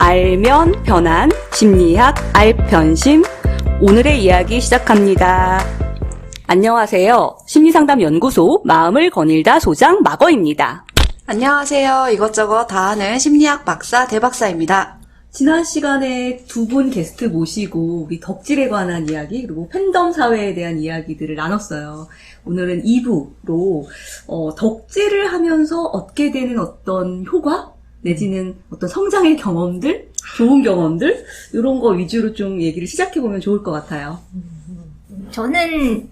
알면 편한 심리학 알편심 오늘의 이야기 시작합니다. 안녕하세요. 심리상담연구소 마음을 거닐다 소장 마거입니다. 안녕하세요. 이것저것 다 아는 심리학 박사 대박사입니다. 지난 시간에 두 분 게스트 모시고 우리 덕질에 관한 이야기 그리고 팬덤 사회에 대한 이야기들을 나눴어요. 오늘은 2부로 덕질을 하면서 얻게 되는 어떤 효과 내지는 어떤 성장의 경험들, 좋은 경험들 이런 거 위주로 좀 얘기를 시작해보면 좋을 것 같아요. 저는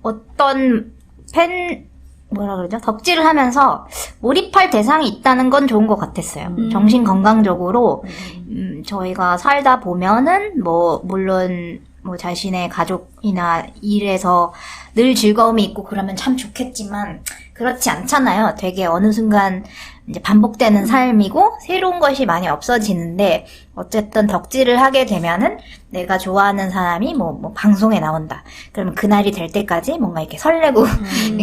어떤 덕질을 하면서 몰입할 대상이 있다는 건 좋은 것 같았어요. 정신 건강적으로 저희가 살다 보면은 물론 자신의 가족이나 일에서 늘 즐거움이 있고 그러면 참 좋겠지만 그렇지 않잖아요. 되게 어느 순간 이제 반복되는 삶이고 새로운 것이 많이 없어지는데 어쨌든 덕질을 하게 되면은 내가 좋아하는 사람이 방송에 나온다. 그러면 그날이 될 때까지 뭔가 이렇게 설레고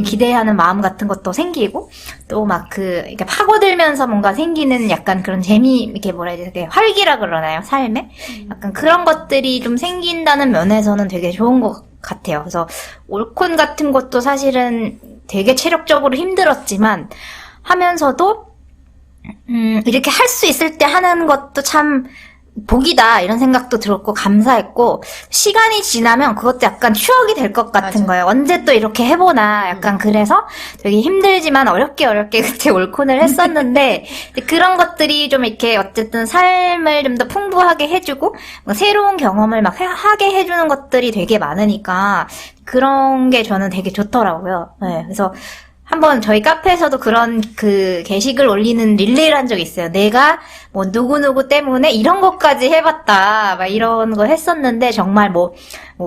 기대하는 마음 같은 것도 생기고 또 이렇게 파고들면서 뭔가 생기는 약간 그런 이렇게 되게 활기라 그러나요? 삶에? 약간 그런 것들이 좀 생긴다는 면에서는 되게 좋은 것 같아요. 그래서 올콘 같은 것도 사실은 되게 체력적으로 힘들었지만 하면서도 이렇게 할 수 있을 때 하는 것도 참 복이다 이런 생각도 들었고 감사했고 시간이 지나면 그것도 약간 추억이 될 것 같은 거예요. 언제 또 이렇게 해보나 약간 그래서 되게 힘들지만 어렵게 그때 올콘을 했었는데 그런 것들이 좀 이렇게 어쨌든 삶을 좀 더 풍부하게 해주고 새로운 경험을 하게 해주는 것들이 되게 많으니까 그런 게 저는 되게 좋더라고요. 네, 그래서 한번 저희 카페에서도 그런 게시글 올리는 릴레이를 한 적이 있어요. 내가 누구누구 때문에 이런 것까지 해봤다. 이런 거 했었는데 정말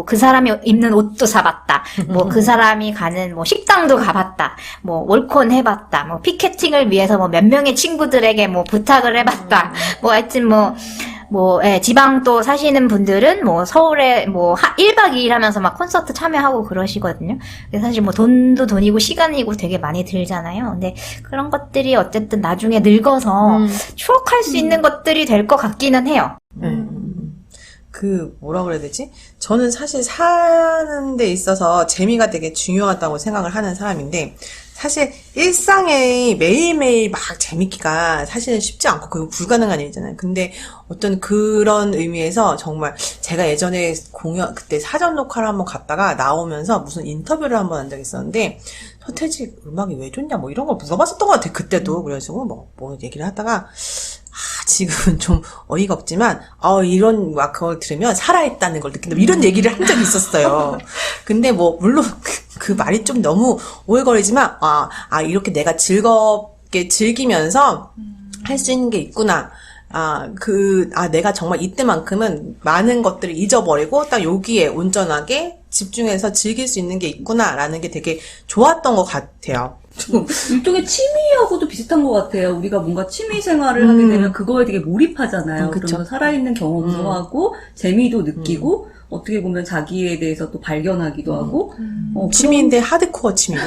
그 사람이 입는 옷도 사봤다. 그 사람이 가는 식당도 가봤다. 올콘 해봤다. 피케팅을 위해서 몇 명의 친구들에게 부탁을 해봤다. 하여튼 지방 또 사시는 분들은 서울에 1박 2일 하면서 콘서트 참여하고 그러시거든요. 사실 돈도 돈이고 시간이고 되게 많이 들잖아요. 근데 그런 것들이 어쨌든 나중에 늙어서 추억할 수 있는 것들이 될 것 같기는 해요. 뭐라 그래야 되지? 저는 사실 사는 데 있어서 재미가 되게 중요하다고 생각을 하는 사람인데, 사실 일상에 매일매일 막 재밌기가 사실은 쉽지 않고 그거 불가능한 일이잖아요. 근데 어떤 그런 의미에서 정말 제가 예전에 그때 사전 녹화를 한번 갔다가 나오면서 무슨 인터뷰를 한번 한 적이 있었는데, 서태지 음악이 왜 좋냐 이런 걸 물어봤었던 것 같아요. 그때도. 그래가지고 얘기를 하다가 지금은 좀 어이가 없지만, 이런, 그걸 들으면 살아있다는 걸 느낀다. 이런 얘기를 한 적이 있었어요. 근데 물론, 그 말이 좀 너무 오해거리지만, 이렇게 내가 즐겁게 즐기면서 할 수 있는 게 있구나. 내가 정말 이때만큼은 많은 것들을 잊어버리고, 딱 여기에 온전하게 집중해서 즐길 수 있는 게 있구나라는 게 되게 좋았던 것 같아요. 일종의 취미하고도 비슷한 것 같아요. 우리가 뭔가 취미 생활을 하게 되면 그거에 되게 몰입하잖아요. 그러면서 살아있는 경험도 하고, 재미도 느끼고, 어떻게 보면 자기에 대해서 또 발견하기도 하고. 취미인데 하드코어 취미.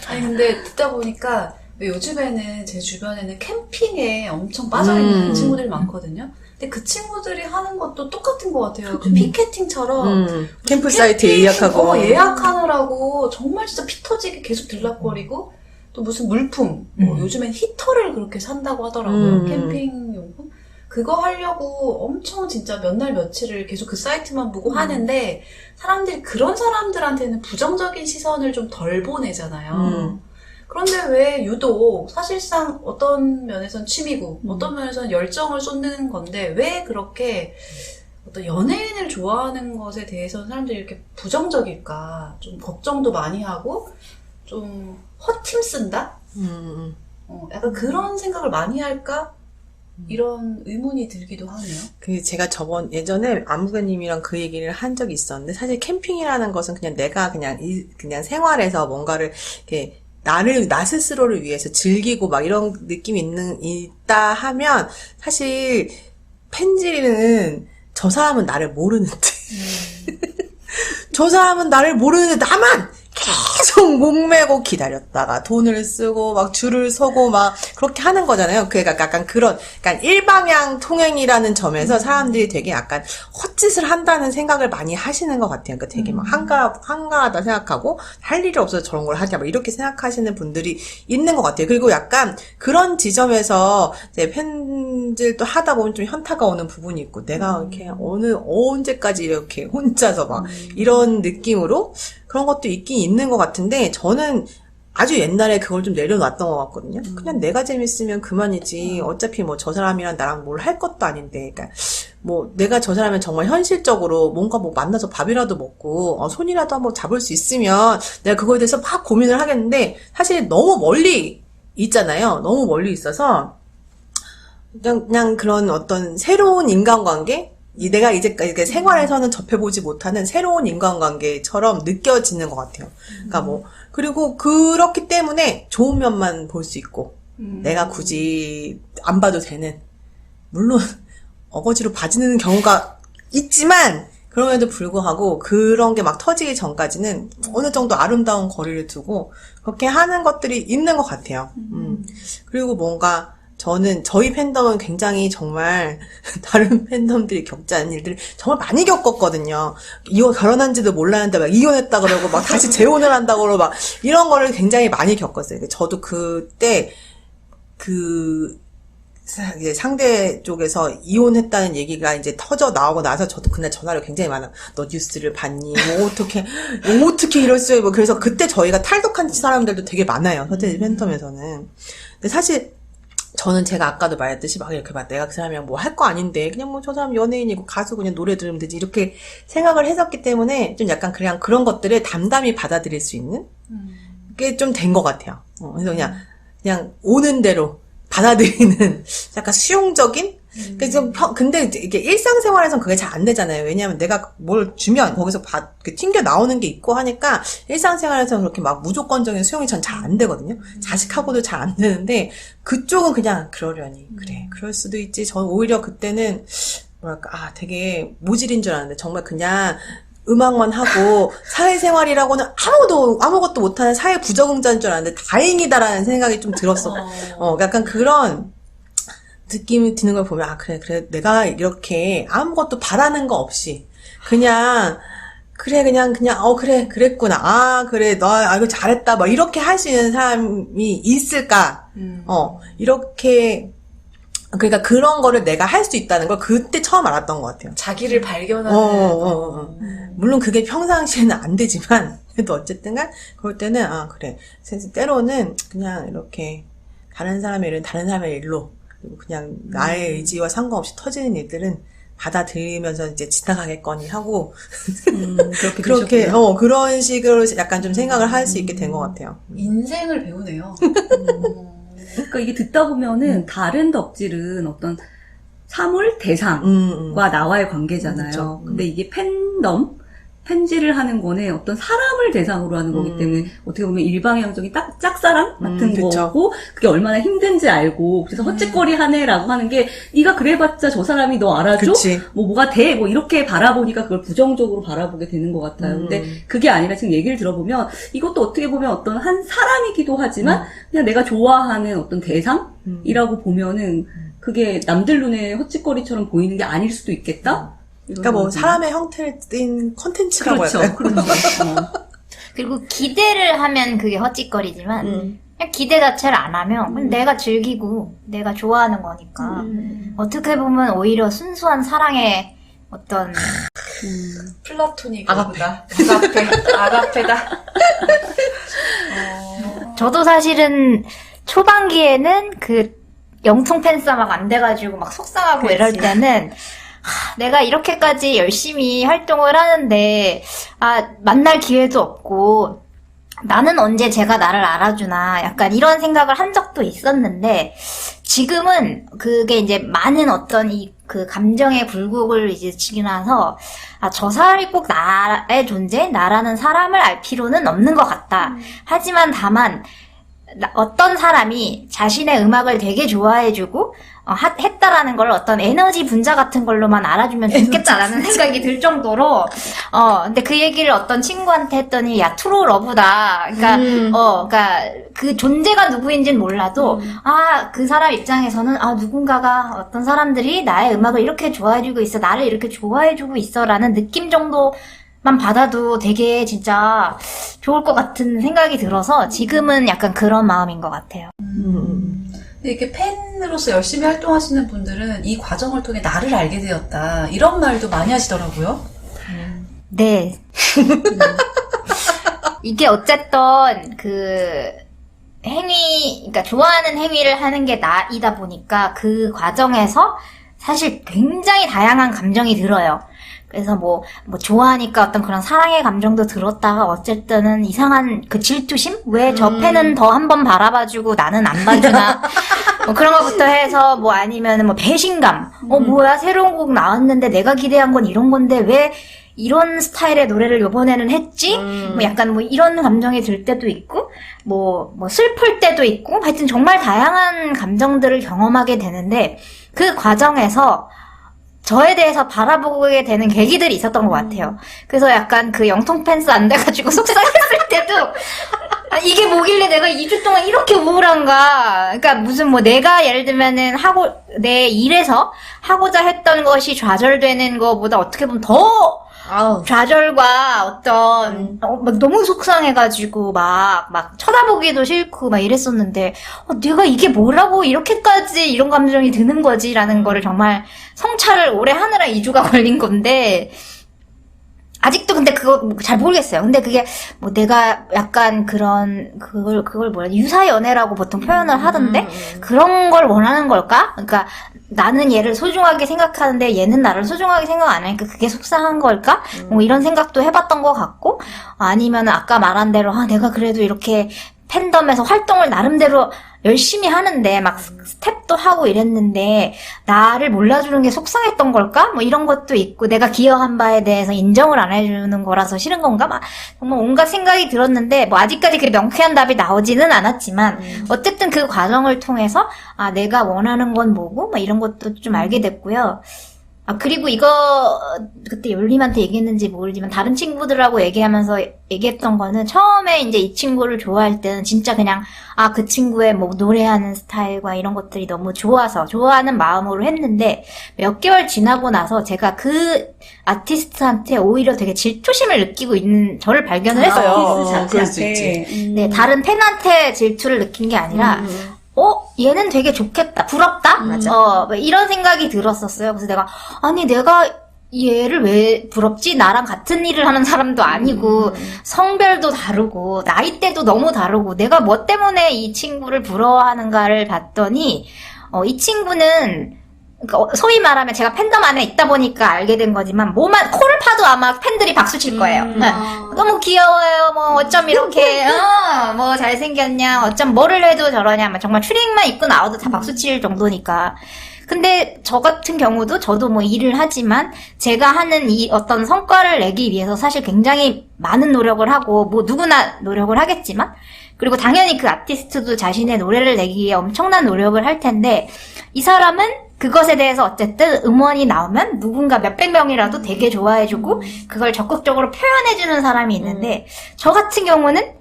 아니 근데 듣다 보니까 요즘에는 제 주변에는 캠핑에 엄청 빠져있는 친구들이 많거든요. 근데 그 친구들이 하는 것도 똑같은 것 같아요. 그 피케팅처럼 캠프 사이트에 예약하고 예약하느라고 정말 진짜 피 터지게 계속 들락거리고 또 무슨 물품 요즘엔 히터를 그렇게 산다고 하더라고요. 캠핑용품 그거 하려고 엄청 진짜 몇 날 며칠을 계속 그 사이트만 보고 하는데 사람들이 그런 사람들한테는 부정적인 시선을 좀 덜 보내잖아요. 그런데 왜 유독 사실상 어떤 면에선 취미고 어떤 면에서는 열정을 쏟는 건데 왜 그렇게 어떤 연예인을 좋아하는 것에 대해서는 사람들이 이렇게 부정적일까? 좀 걱정도 많이 하고 좀 헛힘 쓴다? 약간 그런 생각을 많이 할까? 이런 의문이 들기도 하네요. 제가 예전에 안무개님이랑 그 얘기를 한 적이 있었는데, 사실 캠핑이라는 것은 그냥 내가 그냥 생활에서 뭔가를 이렇게 나 스스로를 위해서 즐기고 이런 느낌이 있다 하면, 사실 펜질은 저 사람은 나를 모르는데, 저 사람은 나를 모르는데 나만 계속 목매고 기다렸다가 돈을 쓰고 막 줄을 서고 막 그렇게 하는 거잖아요. 그러니까 약간 그런 약간 일방향 통행이라는 점에서 사람들이 되게 약간 헛짓을 한다는 생각을 많이 하시는 것 같아요. 그러니까 되게 막 한가하다 생각하고 할 일이 없어서 저런 걸 하냐 막 이렇게 생각하시는 분들이 있는 것 같아요. 그리고 약간 그런 지점에서 이제 팬들도 하다 보면 좀 현타가 오는 부분이 있고 내가 이렇게 언제까지 이렇게 혼자서 막 이런 느낌으로 그런 것도 있긴 있는 것 같은데 저는 아주 옛날에 그걸 좀 내려놨던 것 같거든요. 그냥 내가 재밌으면 그만이지. 어차피 뭐 저 사람이랑 나랑 뭘 할 것도 아닌데. 그러니까 뭐 내가 저 사람은 정말 현실적으로 뭔가 뭐 만나서 밥이라도 먹고 손이라도 한번 잡을 수 있으면 내가 그거에 대해서 막 고민을 하겠는데 사실 너무 멀리 있잖아요. 너무 멀리 있어서 그냥 그런 어떤 새로운 인간관계? 내가 이제 생활에서는 접해보지 못하는 새로운 인간관계처럼 느껴지는 것 같아요. 그러니까 뭐 그리고 그렇기 때문에 좋은 면만 볼 수 있고 내가 굳이 안 봐도 되는 물론 어거지로 봐지는 경우가 있지만 그럼에도 불구하고 그런 게 막 터지기 전까지는 어느 정도 아름다운 거리를 두고 그렇게 하는 것들이 있는 것 같아요. 그리고 뭔가 저는 저희 팬덤은 굉장히 정말 다른 팬덤들이 겪지 않은 일들을 정말 많이 겪었거든요. 결혼한지도 몰랐는데 막 이혼했다 그러고 막 다시 재혼을 한다 그러고 막 이런 거를 굉장히 많이 겪었어요. 저도 그때 이제 상대 쪽에서 이혼했다는 얘기가 이제 터져 나오고 나서 저도 그날 전화를 굉장히 많아. 너 뉴스를 봤니? 뭐 어떻게 이럴 수? 뭐 그래서 그때 저희가 탈덕한 사람들도 되게 많아요. 서태지 팬덤에서는. 근데 사실 저는 제가 아까도 말했듯이 막 이렇게 막 내가 그 사람이랑 뭐 할 거 아닌데 그냥 뭐 저 사람 연예인이고 가수 그냥 노래 들으면 되지 이렇게 생각을 했었기 때문에 좀 약간 그냥 그런 것들을 담담히 받아들일 수 있는 게 좀 된 것 같아요. 그래서 그냥 오는 대로 받아들이는 약간 수용적인 근데 이게 일상생활에서는 그게 잘 안 되잖아요. 왜냐하면 내가 뭘 주면 거기서 튕겨 나오는 게 있고 하니까 일상생활에서는 그렇게 막 무조건적인 수용이 전 잘 안 되거든요. 자식하고도 잘 안 되는데 그쪽은 그냥 그러려니 그래 그럴 수도 있지. 저는 오히려 그때는 뭐랄까 되게 모질인 줄 알았는데 정말 그냥 음악만 하고 사회생활이라고는 아무것도 못하는 사회 부적응자인 줄 알았는데 다행이다라는 생각이 좀 들었어. 약간 그런 느낌이 드는 걸 보면 그래 내가 이렇게 아무것도 바라는 거 없이 그냥 그래 그랬구나 그래 너 이거 잘했다 막 이렇게 할 수 있는 사람이 있을까 이렇게 그러니까 그런 거를 내가 할 수 있다는 걸 그때 처음 알았던 것 같아요. 자기를 발견하는 물론 그게 평상시에는 안 되지만 그래도 어쨌든간 그럴 때는 그래 때로는 그냥 이렇게 다른 사람의 일로 그냥 나의 의지와 상관없이 터지는 일들은 받아들이면서 이제 지나가겠거니 하고 그렇게 그런 식으로 약간 좀 생각을 할 수 있게 된 것 같아요. 인생을 배우네요. 그러니까 이게 듣다 보면은 다른 덕질은 어떤 사물 대상과 나와의 관계잖아요. 그렇죠. 근데 이게 팬질을 하는 거는 어떤 사람을 대상으로 하는 거기 때문에 어떻게 보면 일방향적인 짝사랑 같은 거고 그게 얼마나 힘든지 알고 그래서 헛짓거리 하네라고 하는 게 네가 그래봤자 저 사람이 너 알아줘? 뭐가 돼? 뭐 이렇게 바라보니까 그걸 부정적으로 바라보게 되는 것 같아요. 근데 그게 아니라 지금 얘기를 들어보면 이것도 어떻게 보면 어떤 한 사람이기도 하지만 그냥 내가 좋아하는 어떤 대상이라고 보면은 그게 남들 눈에 헛짓거리처럼 보이는 게 아닐 수도 있겠다? 그러니까 뭐 사람의 형태를 띈 콘텐츠라고 할까요? 그렇죠. 그리고 기대를 하면 그게 헛짓거리지만 그냥 기대 자체를 안 하면 그냥 내가 즐기고 내가 좋아하는 거니까 어떻게 보면 오히려 순수한 사랑의 어떤 플라토닉 아가페다. 저도 사실은 초반기에는 그 영통 팬싸 막 안 돼가지고 막 속상하고 이럴 때는 내가 이렇게까지 열심히 활동을 하는데 만날 기회도 없고 나는 언제 제가 나를 알아주나 약간 이런 생각을 한 적도 있었는데 지금은 그게 이제 많은 어떤 그 감정의 굴곡을 이제 지나서 저 사람이 꼭 나의 존재, 나라는 사람을 알 필요는 없는 것 같다. 하지만 다만 어떤 사람이 자신의 음악을 되게 좋아해주고 했다라는 걸 어떤 에너지 분자 같은 걸로만 알아주면 좋겠다라는 생각이 들 정도로 근데 그 얘기를 어떤 친구한테 했더니 야 트루 러브다. 그러니까 그 존재가 누구인지는 몰라도 그 사람 입장에서는 누군가가 어떤 사람들이 나의 음악을 이렇게 좋아해주고 있어, 나를 이렇게 좋아해주고 있어라는 느낌 정도만 받아도 되게 진짜 좋을 것 같은 생각이 들어서 지금은 약간 그런 마음인 것 같아요. 근데 이렇게 팬으로서 열심히 활동하시는 분들은 이 과정을 통해 나를 알게 되었다. 이런 말도 많이 하시더라고요. 네. 이게 어쨌든 그 그러니까 좋아하는 행위를 하는 게 나이다 보니까 그 과정에서 사실 굉장히 다양한 감정이 들어요. 그래서 뭐 좋아하니까 어떤 그런 사랑의 감정도 들었다가 어쨌든은 이상한 그 질투심? 왜 저 팬은 더 한 번 바라봐주고 나는 안 봐주나? 뭐 그런 것부터 해서 뭐 아니면 뭐 배신감. 뭐야 새로운 곡 나왔는데 내가 기대한 건 이런 건데 왜 이런 스타일의 노래를 요번에는 했지? 뭐 약간 뭐 이런 감정이 들 때도 있고, 뭐 슬플 때도 있고, 하여튼 정말 다양한 감정들을 경험하게 되는데, 그 과정에서 저에 대해서 바라보게 되는 계기들이 있었던 것 같아요. 그래서 약간 그 영통 팬스 안 돼가지고 속상했을 때도, 이게 뭐길래 내가 2주 동안 이렇게 우울한가. 그러니까 무슨 뭐 내가 예를 들면은 내 일에서 하고자 했던 것이 좌절되는 것보다 어떻게 보면 더 좌절과 어떤 막 너무 속상해가지고 막 쳐다보기도 싫고 막 이랬었는데 내가 이게 뭐라고 이렇게까지 이런 감정이 드는 거지라는 거를 정말 성찰을 오래 하느라 2주가 걸린 건데 아직도 근데 그거 잘 모르겠어요. 근데 그게 뭐 내가 약간 그걸 뭐라 유사 연애라고 보통 표현을 하던데 그런 걸 원하는 걸까? 그러니까 나는 얘를 소중하게 생각하는데 얘는 나를 소중하게 생각 안 하니까 그게 속상한 걸까? 뭐 이런 생각도 해봤던 것 같고 아니면 아까 말한 대로 내가 그래도 이렇게 팬덤에서 활동을 나름대로 열심히 하는데 막 스텝도 하고 이랬는데 나를 몰라주는 게 속상했던 걸까? 뭐 이런 것도 있고 내가 기여한 바에 대해서 인정을 안 해주는 거라서 싫은 건가? 막 정말 온갖 생각이 들었는데 뭐 아직까지 그 명쾌한 답이 나오지는 않았지만 어쨌든 그 과정을 통해서 내가 원하는 건 뭐고? 막 이런 것도 좀 알게 됐고요. 그리고 이거 그때 열림한테 얘기했는지 모르지만 다른 친구들하고 얘기했던 거는 처음에 이제 이 친구를 좋아할 때는 진짜 그냥 그 친구의 뭐 노래하는 스타일과 이런 것들이 너무 좋아서 좋아하는 마음으로 했는데 몇 개월 지나고 나서 제가 그 아티스트한테 오히려 되게 질투심을 느끼고 있는 저를 발견을 했어요. 그럴 수 있지. 네, 다른 팬한테 질투를 느낀 게 아니라 얘는 되게 좋겠다, 부럽다? 뭐 이런 생각이 들었었어요. 그래서 내가 얘를 왜 부럽지? 나랑 같은 일을 하는 사람도 아니고, 성별도 다르고, 나이대도 너무 다르고, 내가 뭐 때문에 이 친구를 부러워하는가를 봤더니, 이 친구는, 그러니까 소위 말하면 제가 팬덤 안에 있다 보니까 알게 된 거지만 코를 파도 아마 팬들이 박수 칠 거예요. 너무 귀여워요. 뭐 어쩜 이렇게 뭐 잘생겼냐. 어쩜 뭐를 해도 저러냐. 막 정말 추리닝만 입고 나와도 다 박수 칠 정도니까. 근데 저 같은 경우도 저도 뭐 일을 하지만 제가 하는 이 어떤 성과를 내기 위해서 사실 굉장히 많은 노력을 하고 뭐 누구나 노력을 하겠지만 그리고 당연히 그 아티스트도 자신의 노래를 내기 위해 엄청난 노력을 할 텐데 이 사람은 그것에 대해서 어쨌든 음원이 나오면 누군가 몇백 명이라도 되게 좋아해주고 그걸 적극적으로 표현해주는 사람이 있는데 저 같은 경우는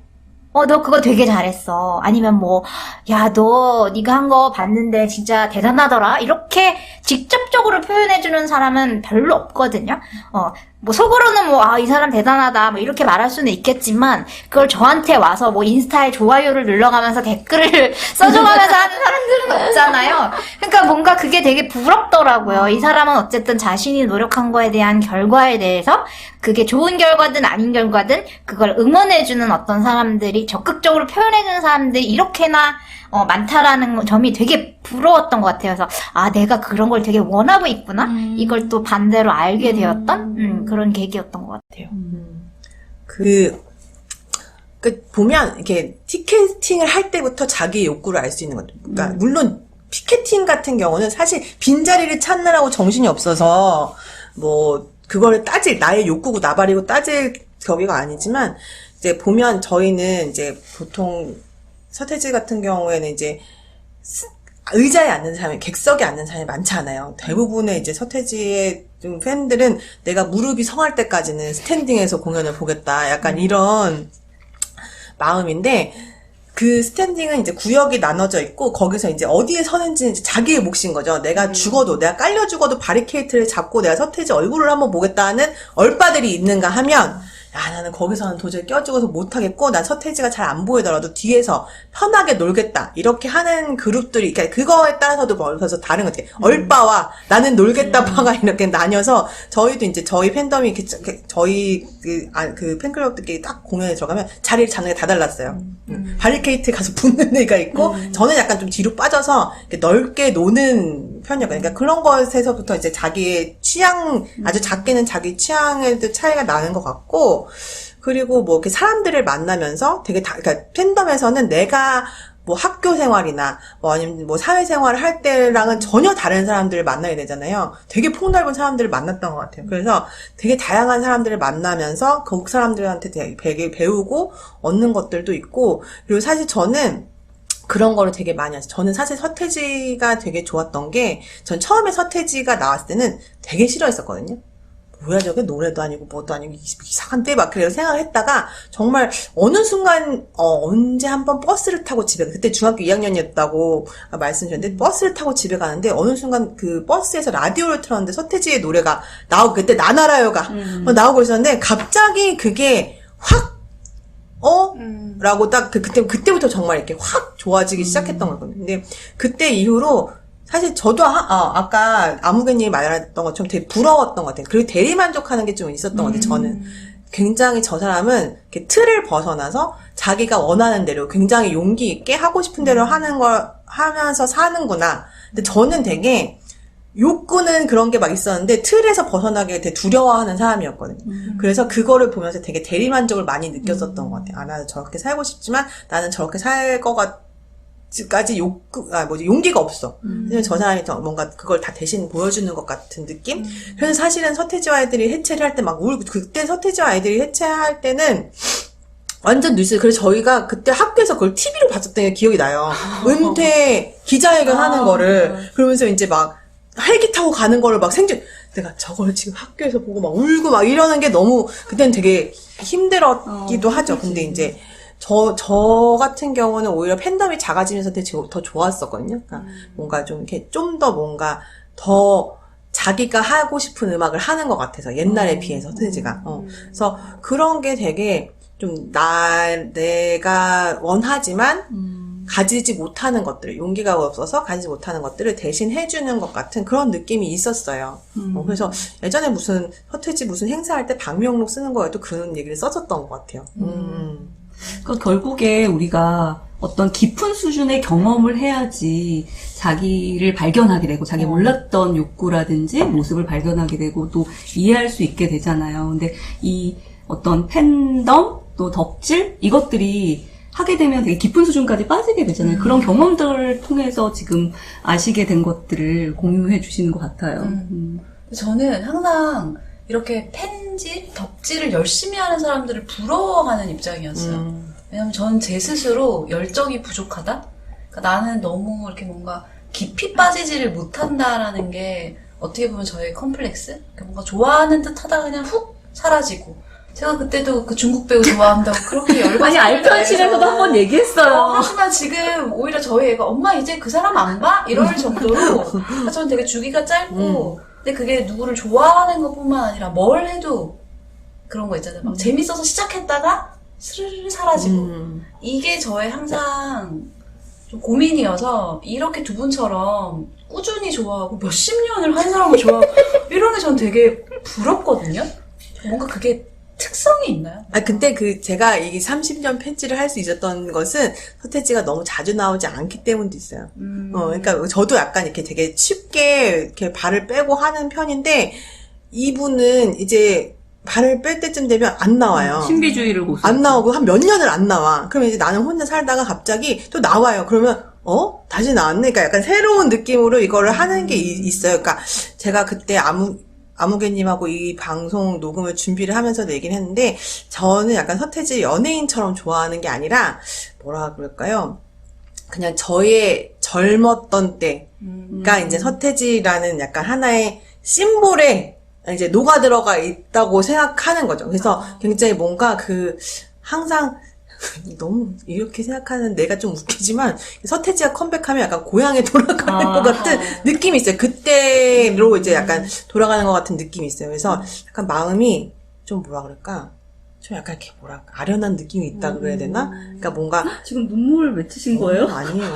너 그거 되게 잘했어. 아니면 네가 한 거 봤는데 진짜 대단하더라. 이렇게 직접적으로 표현해주는 사람은 별로 없거든요. 속으로는 이 사람 대단하다. 이렇게 말할 수는 있겠지만, 그걸 저한테 와서 인스타에 좋아요를 눌러가면서 댓글을 써줘가면서 하는 사람들은 없잖아요. 그러니까 뭔가 그게 되게 부럽더라고요. 이 사람은 어쨌든 자신이 노력한 거에 대한 결과에 대해서, 그게 좋은 결과든 아닌 결과든, 그걸 응원해주는 어떤 사람들이, 적극적으로 표현해주는 사람들이 이렇게나, 많다라는 점이 되게 부러웠던 것 같아요. 그래서, 내가 그런 걸 되게 원하고 있구나? 이걸 또 반대로 알게 되었던, 그런 계기였던 것 같아요. 보면, 이렇게, 티켓팅을 할 때부터 자기 욕구를 알 수 있는 것들. 그러니까, 물론, 티켓팅 같은 경우는 사실 빈자리를 찾느라고 정신이 없어서, 그거를 나의 욕구고 나발이고 따질 거기가 아니지만, 이제 보면 저희는 이제 보통, 서태지 같은 경우에는 이제 의자에 앉는 사람이, 객석에 앉는 사람이 많지 않아요. 대부분의 이제 서태지의 좀 팬들은 내가 무릎이 성할 때까지는 스탠딩에서 공연을 보겠다. 약간 이런 마음인데, 그 스탠딩은 이제 구역이 나눠져 있고, 거기서 이제 어디에 서는지는 이제 자기의 몫인 거죠. 내가 죽어도, 내가 깔려 죽어도 바리케이트를 잡고 내가 서태지 얼굴을 한번 보겠다는 얼빠들이 있는가 하면, 야, 나는 거기서는 도저히 껴죽어서 못하겠고, 난 서태지가 잘 안 보이더라도 뒤에서 편하게 놀겠다. 이렇게 하는 그룹들이, 그러니까 그거에 따라서도 멀어서 다른 것 같아요. 얼빠와 나는 놀겠다 파가 이렇게 나뉘어서, 저희도 이제 저희 팬덤이, 저희 그 팬클럽들끼리 딱 공연에 들어가면 자리를 잡는 게 다 달랐어요. 바리케이트 가서 붙는 애가 있고, 저는 약간 좀 뒤로 빠져서 이렇게 넓게 노는 편이었거든요. 그러니까 그런 것에서부터 이제 자기의 취향, 아주 작게는 자기 취향에도 차이가 나는 것 같고, 그리고 뭐 이렇게 사람들을 만나면서 되게 그러니까 팬덤에서는 내가 뭐 학교 생활이나 뭐 아니면 뭐 사회생활을 할 때랑은 전혀 다른 사람들을 만나게 되잖아요. 되게 폭넓은 사람들을 만났던 것 같아요. 그래서 되게 다양한 사람들을 만나면서 그 사람들한테 되게 배우고 얻는 것들도 있고, 그리고 사실 저는 그런 거를 되게 많이 하죠. 저는 사실 서태지가 되게 좋았던 게, 전 처음에 서태지가 나왔을 때는 되게 싫어했었거든요. 뭐야 저게, 노래도 아니고 뭐도 아니고 이상한데 막 그래서 생각을 했다가, 정말 어느 순간 언제 한번 버스를 타고 집에, 그때 중학교 2학년이었다고 말씀드렸는데, 버스를 타고 집에 가는데 어느 순간 그 버스에서 라디오를 틀었는데 서태지의 노래가 나오고, 그때 나나라요가 나오고 있었는데, 갑자기 그게 확 라고 딱 그때부터 정말 이렇게 확 좋아지기 시작했던 거거든요. 근데 그때 이후로 사실 저도 아까 아무개님이 말했던 것처럼 되게 부러웠던 것 같아요. 그리고 대리만족하는 게 좀 있었던 것 같아요. 저는 굉장히 저 사람은 이렇게 틀을 벗어나서 자기가 원하는 대로 굉장히 용기 있게 하고 싶은 대로 하는 걸 하면서 사는구나. 근데 저는 되게 욕구는 그런 게 막 있었는데 틀에서 벗어나게 되게 두려워하는 사람이었거든요. 그래서 그거를 보면서 되게 대리만족을 많이 느꼈었던 것 같아요. 아, 나는 저렇게 살고 싶지만 나는 저렇게 살 것 까지 용기가 없어. 왜냐면 저 사람이 더 뭔가 그걸 다 대신 보여주는 것 같은 느낌? 그래서 사실은 서태지와 아이들이 해체를 할 때 막 울고, 그때 서태지와 아이들이 해체할 때는 완전 뉴스. 그래서 저희가 그때 학교에서 그걸 TV로 봤었던 게 기억이 나요. 은퇴 기자회견 하는 거를. 그러면서 이제 막 헬기 타고 가는 거를 막 내가 저걸 지금 학교에서 보고 막 울고 막 이러는 게 너무, 그때는 되게 힘들었기도 하죠. 근데 이제, 저 같은 경우는 오히려 팬덤이 작아지면서 되게 더 좋았었거든요. 그러니까 뭔가 좀 이렇게 좀 더 뭔가 더 자기가 하고 싶은 음악을 하는 것 같아서, 옛날에 비해서 서태지가. 그래서 그런 게 되게 좀 내가 원하지만 가지지 못하는 것들을, 용기가 없어서 가지지 못하는 것들을 대신 해주는 것 같은 그런 느낌이 있었어요. 그래서 예전에 무슨 서태지 무슨 행사할 때 방명록 쓰는 거에도 그런 얘기를 써줬던 것 같아요. 그러니까 결국에 우리가 어떤 깊은 수준의 경험을 해야지 자기를 발견하게 되고, 자기 몰랐던 욕구라든지 모습을 발견하게 되고 또 이해할 수 있게 되잖아요. 근데 이 어떤 팬덤, 또 덕질, 이것들이 하게 되면 되게 깊은 수준까지 빠지게 되잖아요. 그런 경험들을 통해서 지금 아시게 된 것들을 공유해 주시는 것 같아요. 저는 항상 이렇게 팬질, 덕질을 열심히 하는 사람들을 부러워하는 입장이었어요. 왜냐면 저는 제 스스로 열정이 부족하다? 그러니까 나는 너무 이렇게 뭔가 깊이 빠지지를 못한다라는 게 어떻게 보면 저의 컴플렉스? 그러니까 뭔가 좋아하는 듯 하다가 그냥 훅 사라지고. 제가 그때도 그 중국 배우 좋아한다고 그렇게 열받았어요. 아니, 알편실에서도 한번 얘기했어요. 하지만 지금 오히려 저희 애가 엄마 이제 그 사람 안 봐? 이럴 정도로 저는 되게 주기가 짧고, 근데 그게 누구를 좋아하는 것뿐만 아니라 뭘 해도 그런 거 있잖아요. 막 재밌어서 시작했다가 스르르 사라지고. 이게 저의 항상 좀 고민이어서, 이렇게 두 분처럼 꾸준히 좋아하고 몇십 년을 한 사람을 좋아하고 이런 게 전 되게 부럽거든요. 뭔가 그게 특성이 있나요? 근데 제가 이 30년 팬지를 할 수 있었던 것은 서태지가 너무 자주 나오지 않기 때문도 있어요. 그러니까 저도 약간 이렇게 되게 쉽게 이렇게 발을 빼고 하는 편인데, 이분은 이제 발을 뺄 때쯤 되면 안 나와요. 신비주의를 고수. 안 나오고 한 몇 년을 안 나와. 그러면 이제 나는 혼자 살다가 갑자기 또 나와요. 그러면 다시 나왔네. 그러니까 약간 새로운 느낌으로 이거를 하는 게 있어요. 그러니까 제가 그때 아무개님하고 이 방송 녹음을 준비를 하면서도 얘기를 했는데, 저는 약간 서태지 연예인처럼 좋아하는 게 아니라, 뭐라 그럴까요? 그냥 저의 젊었던 때가 이제 서태지라는 약간 하나의 심볼에 이제 녹아 들어가 있다고 생각하는 거죠. 그래서 굉장히 뭔가 항상 너무 이렇게 생각하는 내가 좀 웃기지만 서태지가 컴백하면 약간 고향에 돌아가는 것 같은 느낌이 있어요. 그때로 이제 약간 돌아가는 것 같은 느낌이 있어요. 그래서 약간 마음이 좀 뭐라 그럴까? 좀 약간 이렇게 아련한 느낌이 있다 그래야 되나? 그러니까 뭔가 지금 눈물 맺히신 거예요? 아니에요.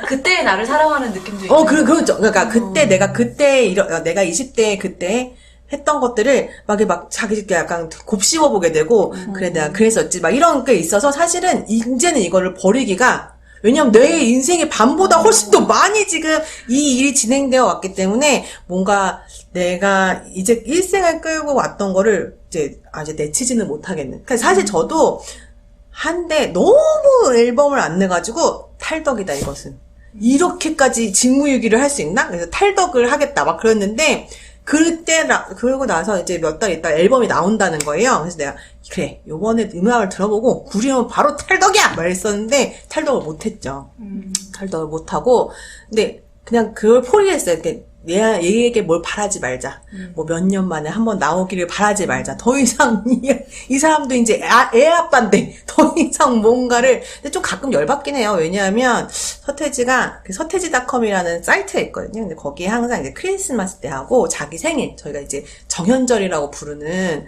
그때의 나를 사랑하는 느낌도 있고. 그렇죠. 그러니까 그때 내가 20대 그때 했던 것들을 막 자기 약간 곱씹어 보게 되고, 그래, 내가 그랬었지. 막 이런 게 있어서 사실은 이제는 이거를 버리기가, 왜냐면 내 인생의 반보다 훨씬 더 많이 지금 이 일이 진행되어 왔기 때문에 뭔가 내가 이제 일생을 끌고 왔던 거를 이제 내치지는 못하겠는. 그러니까 사실 저도 한데 너무 앨범을 안 내가지고 탈덕이다 이것은. 이렇게까지 직무유기를 할 수 있나? 그래서 탈덕을 하겠다 막 그랬는데, 그러고 나서 이제 몇 달 있다 앨범이 나온다는 거예요. 그래서 내가, 그래, 요번에 음악을 들어보고, 구리면 바로 탈덕이야! 말했었는데, 탈덕을 못했죠. 탈덕을 못하고, 근데, 그냥 그걸 포기했어요. 얘에게 뭘 바라지 말자. 뭐 몇 년 만에 한번 나오기를 바라지 말자. 더 이상, 이 사람도 이제 애 아빠인데, 더 이상 뭔가를, 근데 좀 가끔 열받긴 해요. 왜냐하면, 서태지가, 서태지닷컴이라는 사이트가 있거든요. 근데 거기에 항상 이제 크리스마스 때 하고, 자기 생일, 저희가 이제 정현절이라고 부르는,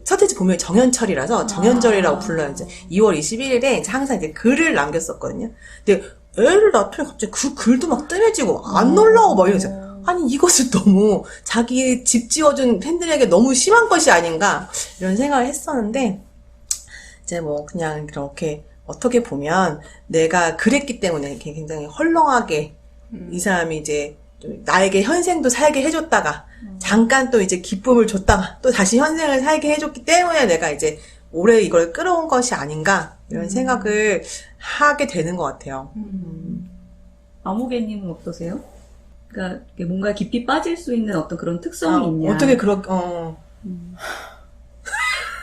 서태지 본명이 정현철이라서 정현절이라고 불러요. 이제 2월 21일에 항상 이제 글을 남겼었거든요. 근데 애를 낳더니 갑자기 그 글도 막 뜸해지고, 안 올라오고 막 이러죠. 아니 이것은 너무 자기 집 지어준 팬들에게 너무 심한 것이 아닌가 이런 생각을 했었는데 이제 뭐 그냥 이렇게 어떻게 보면 내가 그랬기 때문에 이렇게 굉장히 헐렁하게 이 사람이 이제 좀 나에게 현생도 살게 해줬다가 잠깐 또 이제 기쁨을 줬다가 또 다시 현생을 살게 해줬기 때문에 내가 이제 오래 이걸 끌어온 것이 아닌가 이런 생각을 하게 되는 것 같아요. 아무개님은 어떠세요? 그러니까 뭔가 깊이 빠질 수 있는 어떤 그런 특성이 있냐? 어떻게 그러니까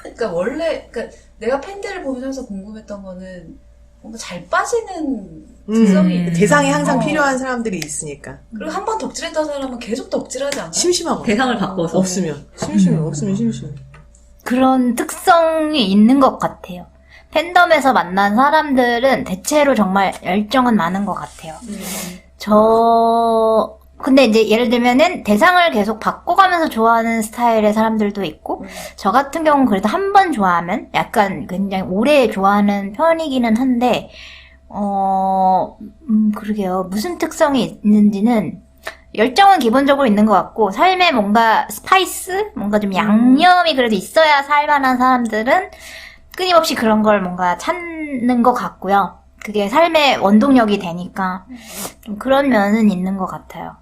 그러니까 내가 팬들을 보면서 궁금했던 거는 뭔가 잘 빠지는 특성이 있는 대상이 항상 필요한 사람들이 있으니까. 그리고 한 번 덕질했던 사람은 계속 덕질하지 않아요? 심심하고. 대상을 바꿔서. 없으면 심심해. 그런 특성이 있는 것 같아요. 팬덤에서 만난 사람들은 대체로 정말 열정은 많은 것 같아요. 근데 이제 예를 들면은 대상을 계속 바꿔가면서 좋아하는 스타일의 사람들도 있고, 저 같은 경우는 그래도 한 번 좋아하면 약간 굉장히 오래 좋아하는 편이기는 한데, 그러게요. 무슨 특성이 있는지는, 열정은 기본적으로 있는 것 같고, 삶에 뭔가 스파이스? 뭔가 좀 양념이 그래도 있어야 살만한 사람들은 끊임없이 그런 걸 뭔가 찾는 것 같고요. 그게 삶의 원동력이 되니까 좀 그런 면은 있는 것 같아요.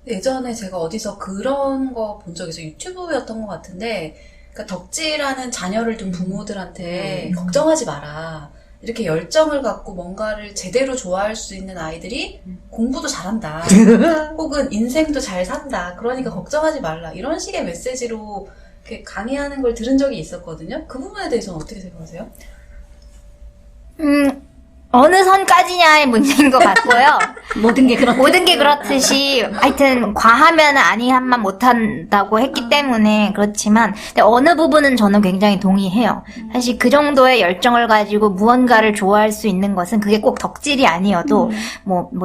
예전에 제가 어디서 그런 거 본 적이 있어요. 유튜브였던 것 같은데, 그러니까 덕질하는 자녀를 둔 부모들한테 걱정하지 마라. 이렇게 열정을 갖고 뭔가를 제대로 좋아할 수 있는 아이들이 공부도 잘한다. 혹은 인생도 잘 산다. 그러니까 걱정하지 말라. 이런 식의 메시지로 이렇게 강의하는 걸 들은 적이 있었거든요. 그 부분에 대해서는 어떻게 생각하세요? 어느 선까지냐의 문제인 것 같고요. 모든 게 그렇듯이, 하여튼, 과하면 아니한만 못한다고 했기 때문에 그렇지만, 근데 어느 부분은 저는 굉장히 동의해요. 사실 그 정도의 열정을 가지고 무언가를 좋아할 수 있는 것은 그게 꼭 덕질이 아니어도,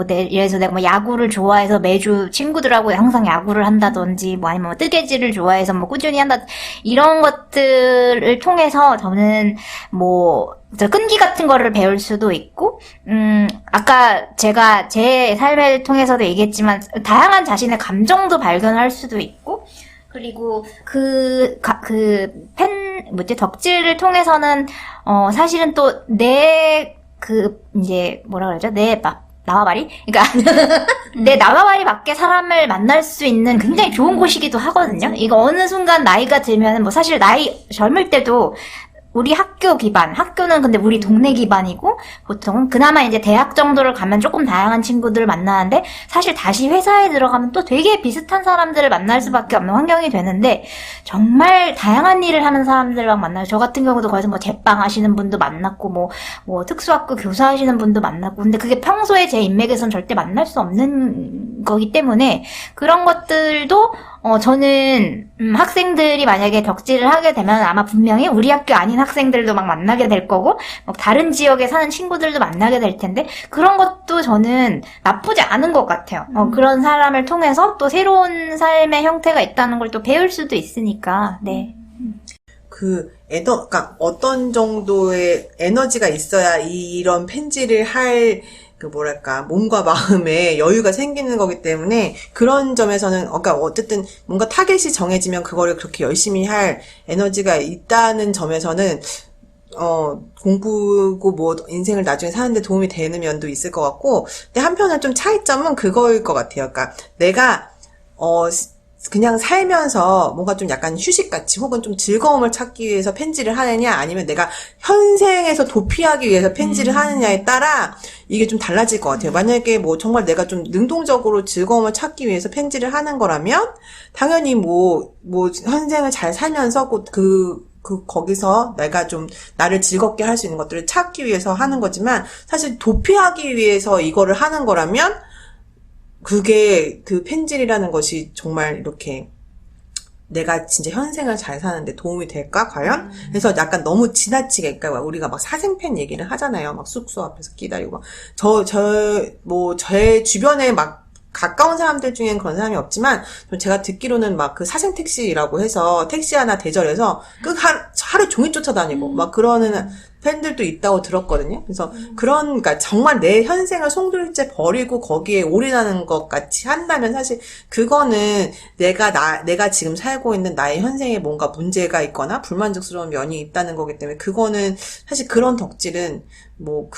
예를 들어서 내가 뭐 야구를 좋아해서 매주 친구들하고 항상 야구를 한다든지, 뭐 아니면 뜨개질을 좋아해서 뭐 꾸준히 한다, 이런 것들을 통해서 저는 끈기 같은 거를 배울 수도 있고, 아까 제가 제 삶을 통해서도 얘기했지만, 다양한 자신의 감정도 발견할 수도 있고, 그리고 덕질을 통해서는, 사실은 또縄張り? 그러니까, 내縄張り밖에 사람을 만날 수 있는 굉장히 좋은 곳이기도 하거든요. 이거 어느 순간 나이가 들면은 사실 젊을 때도 우리 학교 기반, 학교는 근데 우리 동네 기반이고, 보통은 그나마 이제 대학 정도를 가면 조금 다양한 친구들을 만나는데, 사실 다시 회사에 들어가면 또 되게 비슷한 사람들을 만날 수밖에 없는 환경이 되는데, 정말 다양한 일을 하는 사람들랑 만나요. 저 같은 경우도 거기서 뭐 제빵 하시는 분도 만났고, 뭐 특수학교 교사 하시는 분도 만났고, 근데 그게 평소에 제 인맥에선 절대 만날 수 없는 거기 때문에, 그런 것들도 저는 학생들이 만약에 덕질을 하게 되면 아마 분명히 우리 학교 아닌 학생들도 막 만나게 될 거고 다른 지역에 사는 친구들도 만나게 될 텐데 그런 것도 저는 나쁘지 않은 것 같아요. 그런 사람을 통해서 또 새로운 삶의 형태가 있다는 걸 또 배울 수도 있으니까. 네. 그러니까 어떤 정도의 에너지가 있어야 이런 펜지를 할 뭐랄까, 몸과 마음에 여유가 생기는 거기 때문에, 그런 점에서는, 그러니까 어쨌든 뭔가 타겟이 정해지면 그거를 그렇게 열심히 할 에너지가 있다는 점에서는, 공부고 뭐, 인생을 나중에 사는데 도움이 되는 면도 있을 것 같고, 근데 한편은 좀 차이점은 그거일 것 같아요. 그러니까 내가, 그냥 살면서 뭔가 좀 약간 휴식같이 혹은 좀 즐거움을 찾기 위해서 펜지를 하느냐 아니면 내가 현생에서 도피하기 위해서 펜지를 하느냐에 따라 이게 좀 달라질 것 같아요. 만약에 뭐 정말 내가 좀 능동적으로 즐거움을 찾기 위해서 펜지를 하는 거라면 당연히 뭐 현생을 잘 살면서 거기서 내가 좀 나를 즐겁게 할 수 있는 것들을 찾기 위해서 하는 거지만 사실 도피하기 위해서 이거를 하는 거라면 그게 그 펜질이라는 것이 정말 이렇게 내가 진짜 현생을 잘 사는데 도움이 될까 과연? 그래서 약간 너무 지나치게 그러니까 우리가 막 사생팬 얘기를 하잖아요. 막 숙소 앞에서 기다리고 막 제 주변에 막 가까운 사람들 중엔 그런 사람이 없지만 제가 듣기로는 막 그 사생 택시라고 해서 택시 하나 대절해서 하루 종일 쫓아다니고 막 그러는 팬들도 있다고 들었거든요. 그래서 그러니까 정말 내 현생을 송두리째 버리고 거기에 올인하는 것 같이 한다면 사실 그거는 내가 지금 살고 있는 나의 현생에 뭔가 문제가 있거나 불만족스러운 면이 있다는 거기 때문에 그거는 사실 그런 덕질은 뭐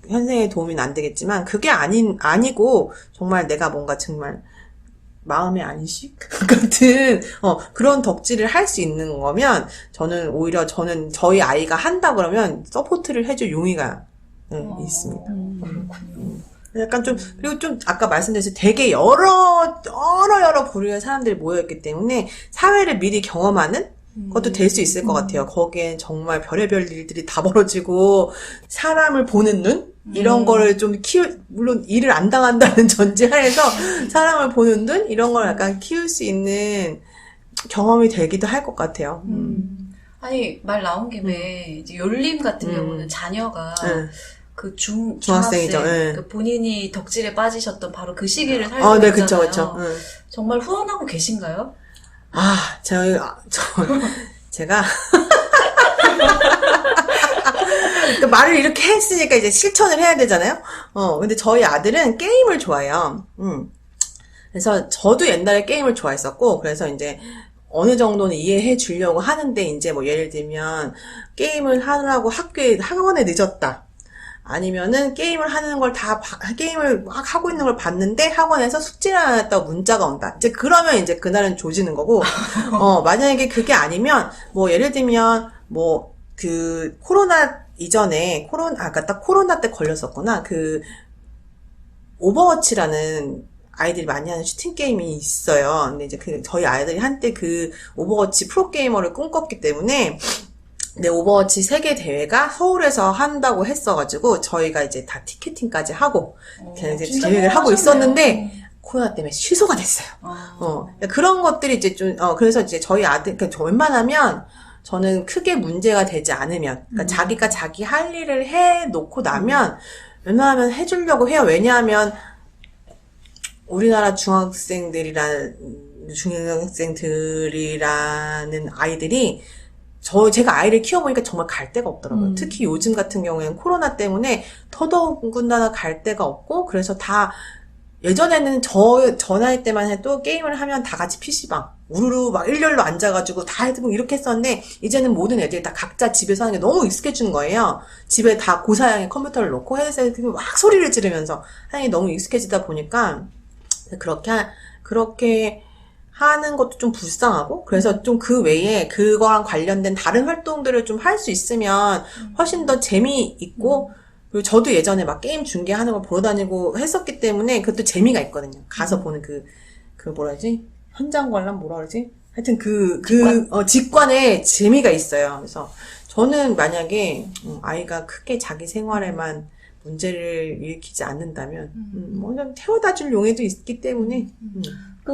현생에 도움은 안 되겠지만 그게 아니고 정말 내가 뭔가 정말 마음의 안식 같은 그런 덕질을 할 수 있는 거면 오히려 저희 아이가 한다 그러면 서포트를 해줄 용의가 있습니다. 약간 그리고 좀 아까 말씀드렸듯이 되게 여러 부류의 사람들이 모여있기 때문에 사회를 미리 경험하는 것도 될 수 있을 것 같아요. 거기엔 정말 별의별 일들이 다 벌어지고 사람을 보는 눈? 이런 거를 좀 물론 일을 안 당한다는 전제하에서 사람을 보는 눈? 이런 걸 약간 키울 수 있는 경험이 되기도 할 것 같아요. 아니, 말 나온 김에, 이제 열림 같은 경우는 자녀가 그 중학생이죠. 그 본인이 덕질에 빠지셨던 바로 그 시기를 살고 네, 있잖아요. 그쵸. 정말 후원하고 계신가요? 제가 또 말을 이렇게 했으니까 이제 실천을 해야 되잖아요. 근데 저희 아들은 게임을 좋아해요. 그래서 저도 옛날에 게임을 좋아했었고, 그래서 이제 어느 정도는 이해해 주려고 하는데, 이제 뭐 예를 들면, 게임을 하느라고 학원에 늦었다. 아니면은 게임을 하는 걸 게임을 막 하고 있는 걸 봤는데 학원에서 숙제를 안 했다고 문자가 온다. 이제 그러면 이제 그날은 조지는 거고, 만약에 그게 아니면, 뭐 예를 들면, 코로나 이전에, 딱 코로나 때 걸렸었구나. 오버워치라는 아이들이 많이 하는 슈팅 게임이 있어요. 근데 이제 저희 아이들이 한때 오버워치 프로게이머를 꿈꿨기 때문에, 오버워치 세계 대회가 서울에서 한다고 했어가지고, 저희가 이제 다 티켓팅까지 하고, 이제 계획을 하고 있었는데, 코로나 때문에 취소가 됐어요. 그런 것들이 이제 그래서 이제 저희 아들, 그러니까 웬만하면, 저는 크게 문제가 되지 않으면, 그러니까 자기가 자기 할 일을 해놓고 나면, 웬만하면 해주려고 해요. 왜냐하면, 우리나라 중학생들이라는 아이들이, 제가 아이를 키워보니까 정말 갈 데가 없더라고요. 특히 요즘 같은 경우에는 코로나 때문에 더더군다나 갈 데가 없고, 그래서 예전에는 저 나이 때만 해도 게임을 하면 다 같이 PC방, 우르르 막 일렬로 앉아가지고 다 해보고 이렇게 했었는데, 이제는 모든 애들이 다 각자 집에서 하는 게 너무 익숙해진 거예요. 집에 다 고사양의 컴퓨터를 놓고 헤드셋을 막 소리를 지르면서 하는 게 너무 익숙해지다 보니까, 그렇게 하는 것도 좀 불쌍하고, 그래서 좀 그 외에 그거랑 관련된 다른 활동들을 좀 할 수 있으면 훨씬 더 재미있고, 그리고 저도 예전에 막 게임 중계하는 걸 보러 다니고 했었기 때문에 그것도 재미가 있거든요. 가서 보는 그 뭐라지? 현장 관람 뭐라 그러지? 하여튼 직관에 재미가 있어요. 그래서 저는 만약에 아이가 크게 자기 생활에만 문제를 일으키지 않는다면, 뭐 그냥 태워다 줄 용의도 있기 때문에,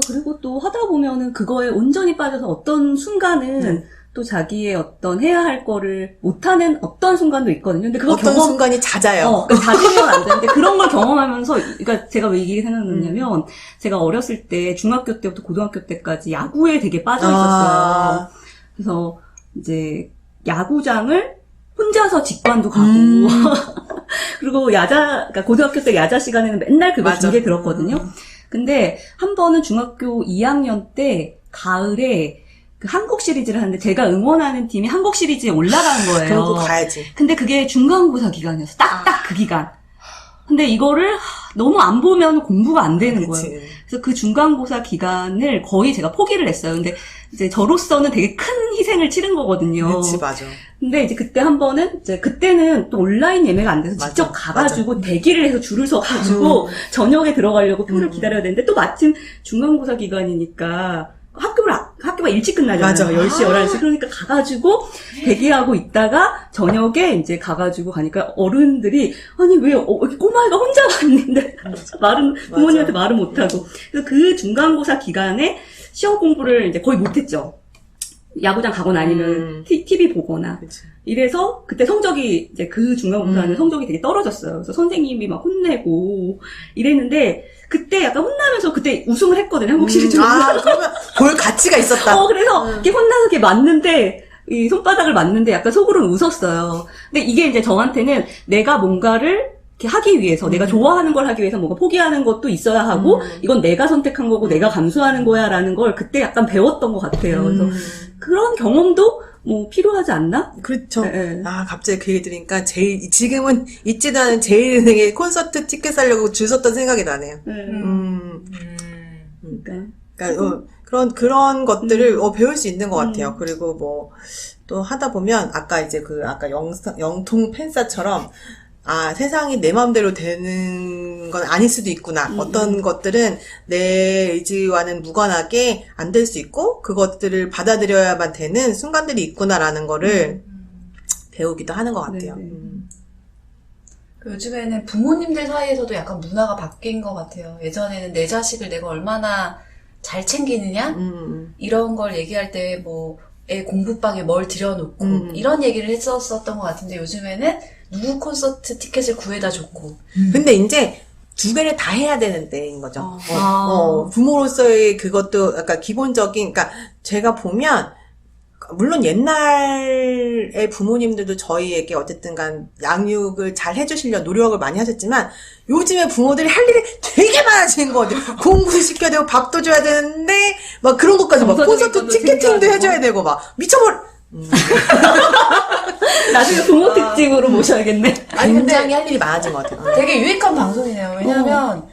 그리고 또 하다 보면은 그거에 온전히 빠져서 어떤 순간은 또 자기의 어떤 해야 할 거를 못하는 어떤 순간도 있거든요. 근데 그거 어떤 순간이 잦아요. 잦으면 안 되는데 그런 걸 경험하면서, 그러니까 제가 왜 이게 생각났냐면, 제가 어렸을 때 중학교 때부터 고등학교 때까지 야구에 되게 빠져 있었어요. 그래서 이제 야구장을 혼자서 직관도 가고, 그리고 그러니까 고등학교 때 야자 시간에는 맨날 그거 중계 들었거든요. 근데 한 번은 중학교 2학년 때 가을에 그 한국 시리즈를 하는데 제가 응원하는 팀이 한국 시리즈에 올라간 거예요. 그런 거 가야지. 근데 그게 중간고사 기간이었어. 딱 그 기간. 근데 이거를 너무 안 보면 공부가 안 되는 그치. 거예요. 그래서 그 중간고사 기간을 거의 제가 포기를 했어요. 근데 이제 저로서는 되게 큰 희생을 치른 거거든요. 그치, 맞아. 근데 이제 그때 한 번은, 이제 그때는 또 온라인 예매가 안 돼서 맞아, 직접 가가지고 대기를 해서 줄을 서가지고 저녁에 들어가려고 표를 기다려야 되는데 또 마침 중간고사 기간이니까 학교가 일찍 끝나잖아요. 맞아. 10시, 11시. 그러니까 가가지고 대기하고 있다가 저녁에 이제 가가지고 가니까 어른들이, 아니, 왜, 이렇게 꼬마애가 혼자 왔는데, 부모님한테 말을 못하고. 그래서 그 중간고사 기간에 시험 공부를 이제 거의 못했죠. 야구장 가거나 아니면 TV 보거나. 그치. 이래서 그때 성적이 이제 그 중간고사는 성적이 되게 떨어졌어요. 그래서 선생님이 막 혼내고 이랬는데 그때 약간 혼나면서 그때 우승을 했거든요. 한국 시리즈로. 그러면 볼 가치가 있었다. 그래서 이렇게 혼나서 이렇게 맞는데 이 손바닥을 맞는데 약간 속으로는 웃었어요. 근데 이게 이제 저한테는 내가 뭔가를 이렇게 하기 위해서, 내가 좋아하는 걸 하기 위해서 뭔가 포기하는 것도 있어야 하고, 이건 내가 선택한 거고 내가 감수하는 거야 라는 걸 그때 약간 배웠던 것 같아요. 그래서 그런 경험도 뭐 필요하지 않나? 그렇죠. 네. 갑자기 그 얘기 들으니까 지금은 있지도 않은 제일은행에 콘서트 티켓 사려고 줄 섰던 생각이 나네요. 그러니까 그런 것들을 배울 수 있는 것 같아요. 그리고 뭐 또 하다 보면 아까 영통 팬싸처럼 세상이 내 마음대로 되는 건 아닐 수도 있구나. 어떤 것들은 내 의지와는 무관하게 안 될 수 있고, 그것들을 받아들여야만 되는 순간들이 있구나라는 거를 배우기도 하는 것 같아요. 요즘에는 부모님들 사이에서도 약간 문화가 바뀐 것 같아요. 예전에는 내 자식을 내가 얼마나 잘 챙기느냐? 이런 걸 얘기할 때 뭐, 애 공부방에 뭘 들여놓고, 이런 얘기를 했었던 것 같은데 요즘에는 누구 콘서트 티켓을 구해다 줬고. 근데 이제 두 개를 다 해야 되는 때인 거죠. 부모로서의 그것도 약간 기본적인, 그러니까 제가 보면 물론 옛날의 부모님들도 저희에게 어쨌든 간 양육을 잘 해주시려 노력을 많이 하셨지만 요즘에 부모들이 할 일이 되게 많아진 거 같아요. 공부도 시켜야 되고 밥도 줘야 되는데 막 그런 것까지 막 콘서트 티켓팅도 해줘야 되고 막 미쳐버려. 나중에 부모 특집으로 모셔야겠네. 굉장히 할 일이 많아진 것 같아요. 되게 유익한 방송이네요. 왜냐하면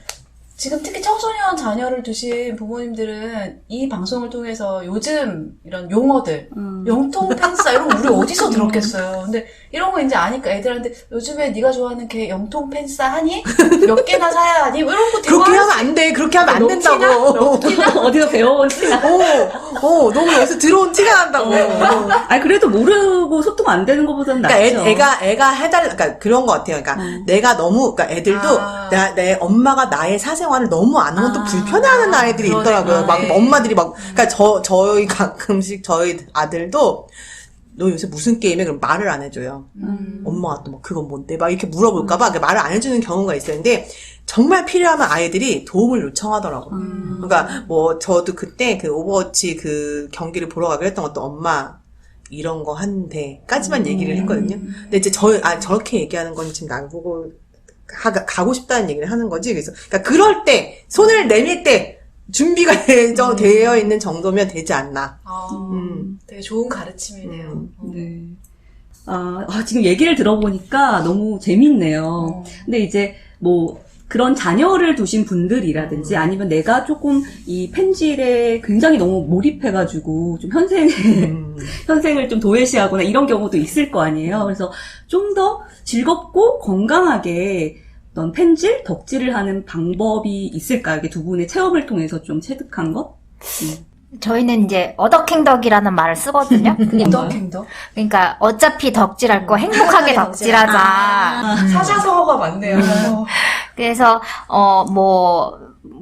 지금 특히 청소년 자녀를 두신 부모님들은 이 방송을 통해서 요즘 이런 용어들, 영통 팬싸 이런 거 우리 어디서 들었겠어요. 근데 이런 거 이제 아니까 애들한테 요즘에 네가 좋아하는 걔 영통 팬싸 하니? 몇 개나 사야 하니? 뭐 이런 거 그렇게 하면 안 돼. 그렇게 하면 안 된다고. 어디서 배워온 티나. 너무 여기서 들어온 티가 난다고. 그래도 모르고 소통 안 되는 것보다는 낫죠. 그러니까 애가 그러니까 그런 것 같아요. 그러니까 내가 너무, 그러니까 애들도 내 엄마가 나의 사생활을 너무 아는 건 또 불편해하는 아이들이 있더라고요. 막 엄마들이 막, 그러니까 저희 가끔씩 저희 아들도 너 요새 무슨 게임해? 그럼 말을 안 해줘요. 엄마가 또 막 그건 뭔데? 막 이렇게 물어볼까봐 말을 안 해주는 경우가 있어요. 근데 정말 필요하면 아이들이 도움을 요청하더라고요. 그러니까 뭐 저도 그때 그 오버워치 그 경기를 보러 가기로 했던 것도 엄마 이런 거 한대까지만 얘기를 했거든요. 근데 이제 저렇게 얘기하는 건 지금 나보고 가고 싶다는 얘기를 하는 거지. 그래서 그러니까 그럴 때 손을 내밀 때 준비가 되어 있는 정도면 되지 않나. 되게 좋은 가르침이네요. 네. 지금 얘기를 들어보니까 너무 재밌네요. 근데 이제 뭐 그런 자녀를 두신 분들이라든지 아니면 내가 조금 이 펜질에 굉장히 너무 몰입해가지고 좀 현생을 좀 도외시하거나 이런 경우도 있을 거 아니에요. 그래서 좀 더 즐겁고 건강하게 어떤 펜질, 덕질을 하는 방법이 있을까요? 이게 두 분의 체험을 통해서 좀 체득한 것? 저희는 이제 어덕행덕이라는 말을 쓰거든요. 어덕행덕? 그러니까 어차피 덕질할 거 행복하게 덕질하자. 사자성어가 많네요. 그래서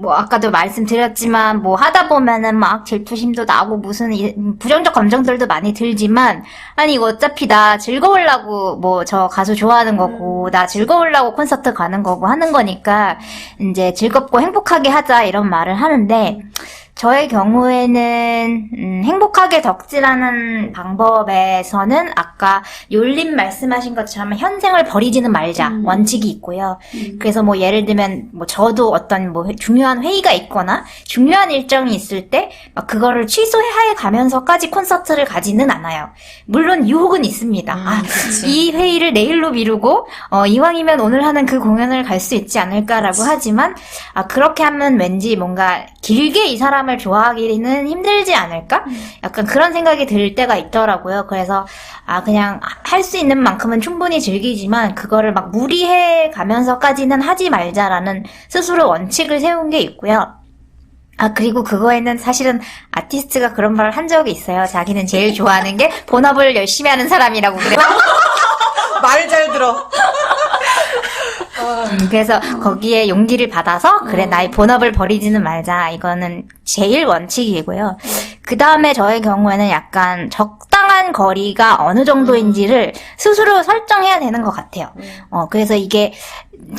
아까도 말씀드렸지만 하다 보면은 막 질투심도 나고 무슨 부정적 감정들도 많이 들지만 아니 이거 어차피 나 즐거우려고 저 가수 좋아하는 거고 나 즐거우려고 콘서트 가는 거고 하는 거니까 이제 즐겁고 행복하게 하자 이런 말을 하는데 저의 경우에는 행복하게 덕질하는 방법에서는 아까 욜님 말씀하신 것처럼 현생을 버리지는 말자 원칙이 있고요. 그래서 예를 들면 저도 어떤 중요한 회의가 있거나 중요한 일정이 있을 때 막 그거를 취소해 가면서까지 콘서트를 가지는 않아요. 물론 유혹은 있습니다. 이 회의를 내일로 미루고 이왕이면 오늘 하는 그 공연을 갈 수 있지 않을까라고 하지만 그렇게 하면 왠지 뭔가 길게 이 사람을 좋아하기는 힘들지 않을까? 약간 그런 생각이 들 때가 있더라고요. 그래서 그냥 할 수 있는 만큼은 충분히 즐기지만 그거를 막 무리해 가면서까지는 하지 말자라는 스스로 원칙을 세운 게 있고요. 그리고 그거에는 사실은 아티스트가 그런 말을 한 적이 있어요. 자기는 제일 좋아하는 게 본업을 열심히 하는 사람이라고 그래요. 말 잘 들어. 그래서 거기에 용기를 받아서 그래 나의 본업을 버리지는 말자 이거는 제일 원칙이고요. 그 다음에 저의 경우에는 약간 적당한 거리가 어느 정도인지를 스스로 설정해야 되는 것 같아요. 그래서 이게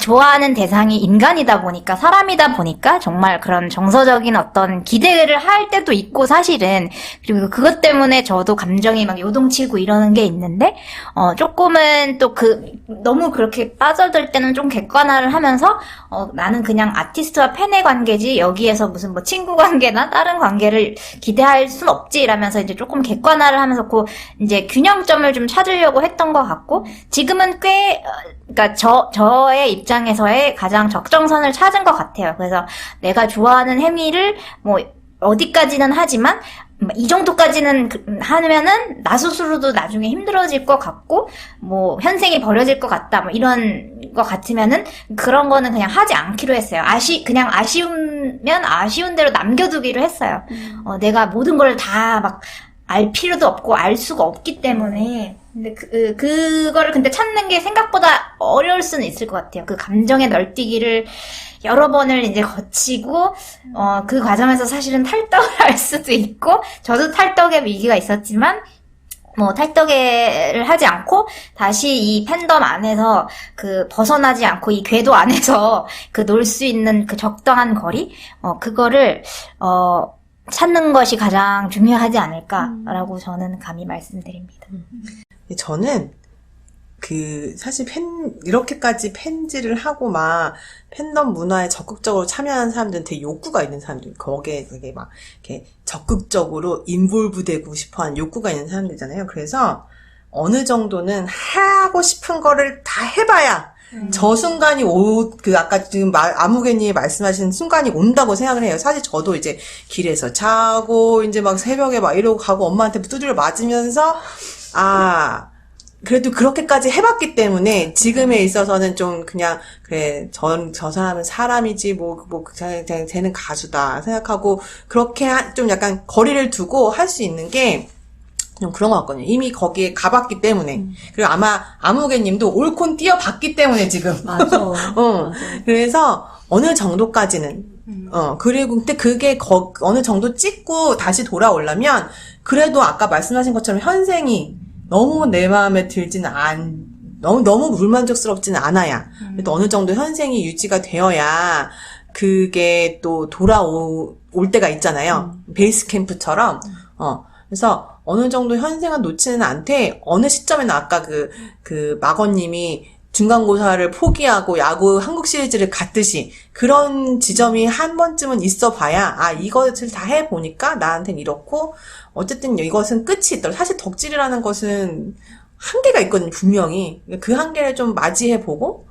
좋아하는 대상이 인간이다 보니까 사람이다 보니까 정말 그런 정서적인 어떤 기대를 할 때도 있고 사실은 그리고 그것 때문에 저도 감정이 막 요동치고 이러는 게 있는데 조금은 또 너무 그렇게 빠져들 때는 좀 객관화를 하면서 나는 그냥 아티스트와 팬의 관계지 여기에서 무슨 친구 관계나 다른 관계를 기대할 순 없지 이러면서 이제 조금 객관화를 하면서 이제 균형점을 좀 찾으려고 했던 것 같고 지금은 그러니까 저의 입장에서의 가장 적정선을 찾은 것 같아요. 그래서 내가 좋아하는 행위를 어디까지는 하지만 이 정도까지는 하면은 나 스스로도 나중에 힘들어질 것 같고 현생이 버려질 것 같다 이런 것 같으면은 그런 거는 그냥 하지 않기로 했어요. 그냥 아쉬우면 아쉬운 대로 남겨두기로 했어요. 내가 모든 걸 다 막 알 필요도 없고 알 수가 없기 때문에 근데 그거를 근데 찾는 게 생각보다 어려울 수는 있을 것 같아요. 그 감정의 널뛰기를 여러 번을 이제 거치고 그 과정에서 사실은 탈덕을 할 수도 있고 저도 탈덕의 위기가 있었지만 탈덕을 하지 않고 다시 이 팬덤 안에서 벗어나지 않고 이 궤도 안에서 놀 수 있는 그 적당한 거리 그거를 찾는 것이 가장 중요하지 않을까라고 저는 감히 말씀드립니다. 저는 사실 이렇게까지 팬질을 하고 팬덤 문화에 적극적으로 참여하는 사람들은 되게 욕구가 있는 사람들, 거기에 되게 이렇게 적극적으로 인볼브 되고 싶어 하는 욕구가 있는 사람들이잖아요. 그래서 어느 정도는 하고 싶은 거를 다 해봐야 저 순간이 아까 지금 아무개님이 말씀하신 순간이 온다고 생각을 해요. 사실 저도 이제 길에서 자고, 이제 새벽에 이러고 가고 엄마한테 두드려 맞으면서, 그래도 그렇게까지 해봤기 때문에 지금에 있어서는 좀 그냥, 그래, 저 사람은 사람이지, 그냥 쟤는 가수다 생각하고, 그렇게 좀 약간 거리를 두고 할 수 있는 게, 좀 그런 것 같거든요. 이미 거기에 가봤기 때문에. 그리고 아마 아무개님도 올콘 뛰어봤기 때문에 지금. 맞아. 그래서 어느 정도까지는. 그리고 근데 그게 어느 정도 찍고 다시 돌아오려면 그래도 아까 말씀하신 것처럼 현생이 너무 내 마음에 들지는 너무 불만족스럽지는 않아야. 그래도 어느 정도 현생이 유지가 되어야 그게 또 돌아올 때가 있잖아요. 베이스 캠프처럼. 그래서 어느 정도 현생은 놓치는 않되 어느 시점에는 아까 마건님이 중간고사를 포기하고 야구 한국 시리즈를 갔듯이 그런 지점이 한 번쯤은 있어 봐야 이것을 다 해보니까 나한텐 이렇고 어쨌든 이것은 끝이 있더라. 사실 덕질이라는 것은 한계가 있거든요. 분명히. 그 한계를 좀 맞이해보고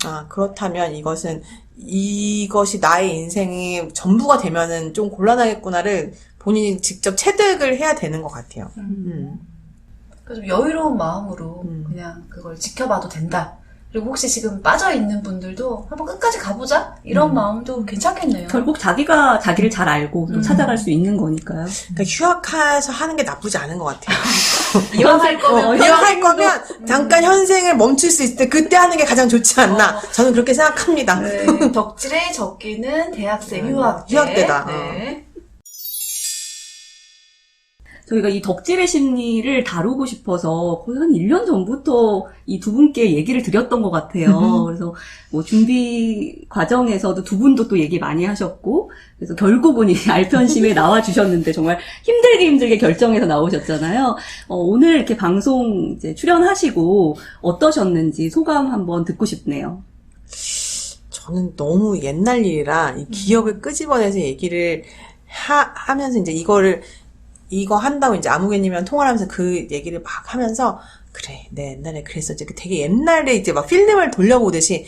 아, 그렇다면 이것이 나의 인생의 전부가 되면은 좀 곤란하겠구나를 본인이 직접 체득을 해야 되는 것 같아요. 그래서 여유로운 마음으로 그냥 그걸 지켜봐도 된다. 그리고 혹시 지금 빠져있는 분들도 한번 끝까지 가보자? 이런 마음도 괜찮겠네요. 결국 자기가 자기를 잘 알고 또 찾아갈 수 있는 거니까요. 그러니까 휴학해서 하는 게 나쁘지 않은 것 같아요. 이왕할 거면 휴학할 거면 잠깐 현생을 멈출 수 있을 때 그때 하는 게 가장 좋지 않나. 저는 그렇게 생각합니다. 네, 덕질에 적기는 대학생 휴학 때. 휴학 때다. 네. 저희가 이 덕질의 심리를 다루고 싶어서 거의 한 1년 전부터 이 두 분께 얘기를 드렸던 것 같아요. 그래서 뭐 준비 과정에서도 두 분도 또 얘기 많이 하셨고, 그래서 결국은 이 알편심에 나와주셨는데 정말 힘들게 결정해서 나오셨잖아요. 오늘 이렇게 방송 이제 출연하시고 어떠셨는지 소감 한번 듣고 싶네요. 저는 너무 옛날 일이라 이 기억을 끄집어내서 얘기를 하면서 이제 이거 한다고 이제 아무개님이랑 통화를 하면서 그 얘기를 막 하면서 그래, 내 옛날에 그랬었지. 되게 옛날에 이제 막 필름을 돌려보듯이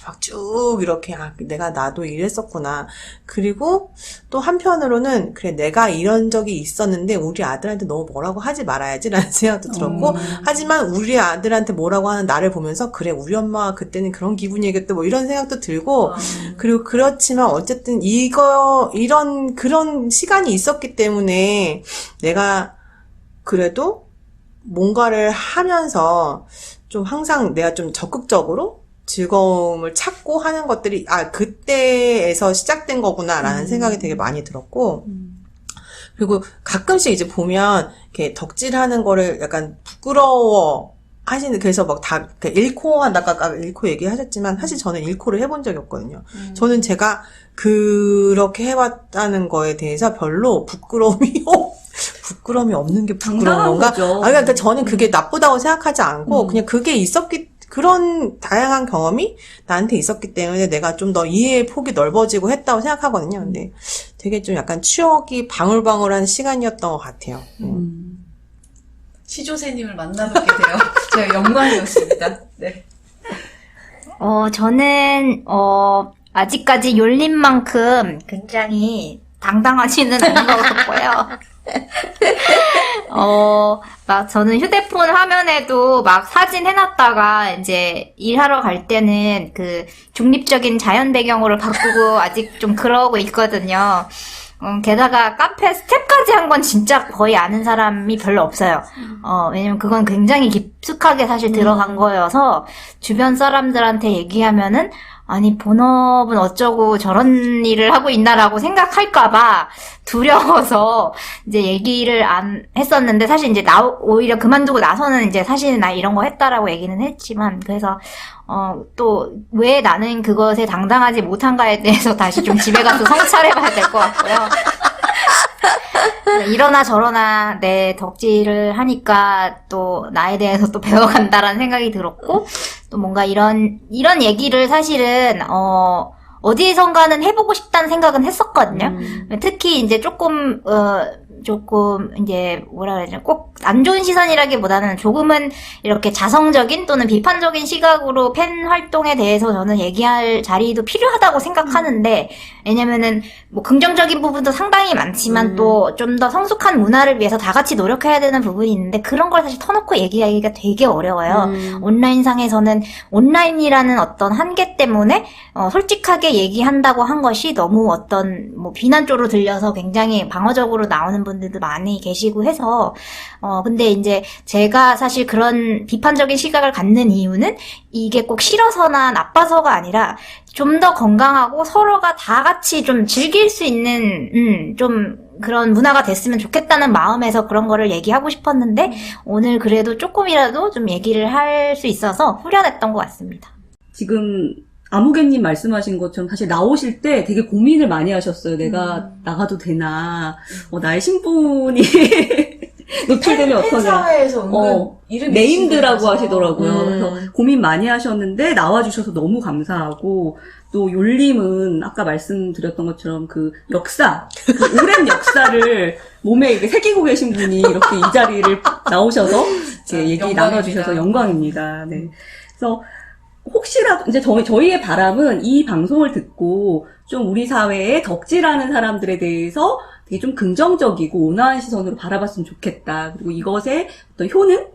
막 쭉 이렇게 나도 이랬었구나. 그리고 또 한편으로는 그래, 내가 이런 적이 있었는데 우리 아들한테 너무 뭐라고 하지 말아야지라는 생각도 들었고, 하지만 우리 아들한테 뭐라고 하는 나를 보면서 그래, 우리 엄마가 그때는 그런 기분이겠다 뭐 이런 생각도 들고, 그리고 그렇지만 어쨌든 그런 시간이 있었기 때문에 내가 그래도 뭔가를 하면서 좀 항상 내가 좀 적극적으로 즐거움을 찾고 하는 것들이 그때에서 시작된 거구나라는 생각이 되게 많이 들었고, 그리고 가끔씩 이제 보면 이렇게 덕질하는 거를 약간 부끄러워 그래서 막 다 아까 일코 얘기하셨지만 사실 저는 일코를 해본 적이 없거든요. 저는 제가 그렇게 해봤다는 거에 대해서 별로 부끄러움이 없는 게 부끄러운 건가? 그러니까 저는 그게 나쁘다고 생각하지 않고 그냥 그게 그런 다양한 경험이 나한테 있었기 때문에 내가 좀 더 이해의 폭이 넓어지고 했다고 생각하거든요. 근데 되게 좀 약간 추억이 방울방울한 시간이었던 것 같아요. 시조새님을 만나뵙게 되어 제가 영광이었습니다. 네. 저는, 아직까지 yor님만큼 굉장히 당당하지는 않은 것 같고요. 막 저는 휴대폰 화면에도 막 사진 해놨다가 이제 일하러 갈 때는 그 중립적인 자연 배경으로 바꾸고 아직 좀 그러고 있거든요. 게다가 카페 스텝까지 한 건 진짜 거의 아는 사람이 별로 없어요. 왜냐면 그건 굉장히 깊숙하게 사실 들어간 거여서 주변 사람들한테 얘기하면은 아니 본업은 어쩌고 저런 일을 하고 있나라고 생각할까봐 두려워서 이제 얘기를 안 했었는데, 사실 이제 오히려 그만두고 나서는 이제 사실은 나 이런 거 했다라고 얘기는 했지만, 그래서 또 왜 나는 그것에 당당하지 못한가에 대해서 다시 좀 집에 가서 성찰해봐야 될 것 같고요. 이러나 저러나 내 덕질을 하니까 또 나에 대해서 또 배워간다라는 생각이 들었고, 또 뭔가 이런 얘기를 사실은 어디에선가는 해보고 싶다는 생각은 했었거든요. 특히 이제 조금 이제 뭐라 그래야 되나, 꼭 안 좋은 시선이라기보다는 조금은 이렇게 자성적인 또는 비판적인 시각으로 팬 활동에 대해서 저는 얘기할 자리도 필요하다고 생각하는데, 왜냐면은 뭐 긍정적인 부분도 상당히 많지만 또 좀 더 성숙한 문화를 위해서 다 같이 노력해야 되는 부분이 있는데, 그런 걸 사실 터놓고 얘기하기가 되게 어려워요. 온라인상에서는 온라인이라는 어떤 한계 때문에 솔직하게 얘기한다고 한 것이 너무 어떤 뭐 비난 쪽으로 들려서 굉장히 방어적으로 나오는 분들도 많이 계시고 해서, 근데 이제 제가 사실 그런 비판적인 시각을 갖는 이유는 이게 꼭 싫어서나 나빠서가 아니라 좀 더 건강하고 서로가 다 같이 좀 즐길 수 있는, 좀 그런 문화가 됐으면 좋겠다는 마음에서 그런 거를 얘기하고 싶었는데, 오늘 그래도 조금이라도 좀 얘기를 할 수 있어서 후련했던 것 같습니다. 지금 아무개님 말씀하신 것처럼 사실 나오실 때 되게 고민을 많이 하셨어요. 내가 나가도 되나, 나의 신분이 노출되면 어떠냐. 팬사회에서 은근 이름이 네임드라고 있으면서. 하시더라고요. 그래서 고민 많이 하셨는데 나와주셔서 너무 감사하고, 또 yor님은 아까 말씀드렸던 것처럼 그 역사, 그 오랜 역사를 몸에 이렇게 새기고 계신 분이 이렇게 이 자리를 나오셔서 이렇게 얘기 영광입니다. 나눠주셔서 영광입니다. 네. 그래서 혹시라도 이제 저희의 바람은 이 방송을 듣고 좀 우리 사회에 덕질하는 사람들에 대해서 되게 좀 긍정적이고 온화한 시선으로 바라봤으면 좋겠다. 그리고 이것에 어떤 효능?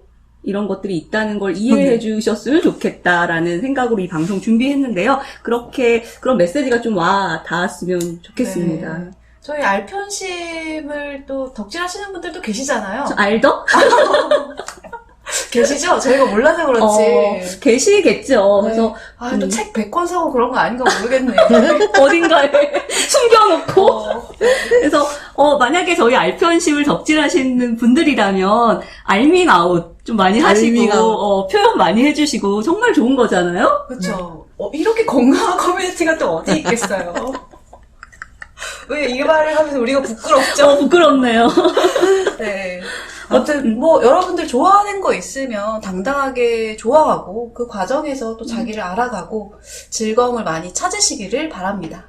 이런 것들이 있다는 걸 이해해 주셨으면 좋겠다라는 생각으로 이 방송 준비했는데요. 그런 메시지가 좀 와 닿았으면 좋겠습니다. 네. 저희 알편심을 또 덕질하시는 분들도 계시잖아요. 알더? 계시죠? 저희가 몰라서 그렇지. 계시겠죠. 그래서 또 책 100권 사고 그런 거 아닌가 모르겠네요. 어딘가에 숨겨놓고. 그래서 만약에 저희 알편심을 덕질하시는 분들이라면 알밍아웃 좀 많이 하시고 알밍아웃. 표현 많이 해주시고 정말 좋은 거잖아요. 그렇죠. 이렇게 건강한 커뮤니티가 또 어디 있겠어요? 왜 이 말을 하면서 우리가 부끄럽죠? 부끄럽네요. 네. 아무튼 여러분들 좋아하는 거 있으면 당당하게 좋아하고 그 과정에서 또 자기를 알아가고 즐거움을 많이 찾으시기를 바랍니다.